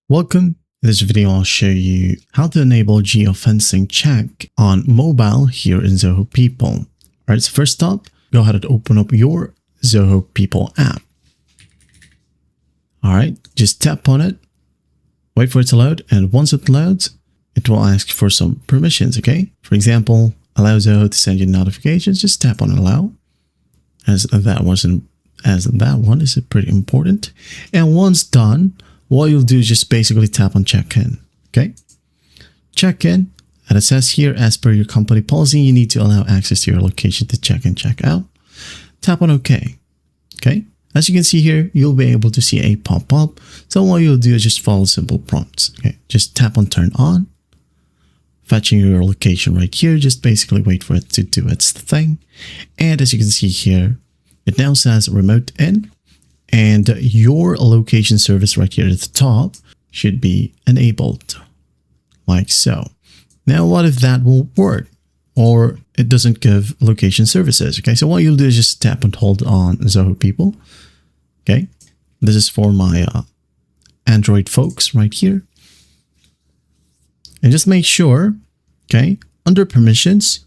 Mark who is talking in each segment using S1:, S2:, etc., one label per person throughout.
S1: Welcome. In this video, I'll show you how to enable geofencing check on mobile here in Zoho People. All right, so first up, go ahead and open up your Zoho People app. All right, just tap on it, wait for it to load, and once it loads, it will ask for some permissions, okay? For example, allow Zoho to send you notifications, just tap on allow, as that one is pretty important. And once done, what you'll do is just basically tap on check-in, okay? Check-in, and it says here, as per your company policy, you need to allow access to your location to check in, check out. Tap on OK, okay? As you can see here, you'll be able to see a pop-up. So what you'll do is just follow simple prompts, okay? Just tap on turn on, fetching your location right here. Just basically wait for it to do its thing. And as you can see here, it now says remote in. And your location service right here at the top should be enabled, like so. Now, what if that won't work or it doesn't give location services? Okay, so what you'll do is just tap and hold on Zoho People. Okay, this is for my Android folks right here. And just make sure, okay, under permissions,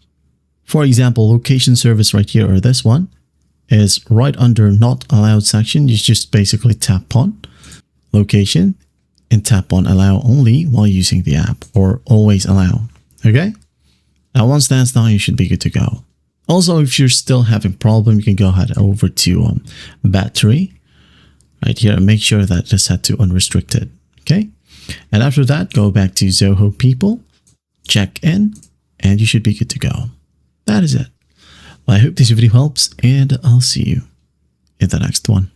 S1: for example, location service right here or this one, is right under not allowed section. You just basically tap on location and tap on allow only while using the app, or always allow. Okay, now once that's done, you should be good to go. Also, if you're still having problem, you can go ahead over to battery right here and make sure that it's set to unrestricted. Okay, and after that, go back to Zoho People, check in, and you should be good to go. That is it. I hope this video helps, and I'll see you in the next one.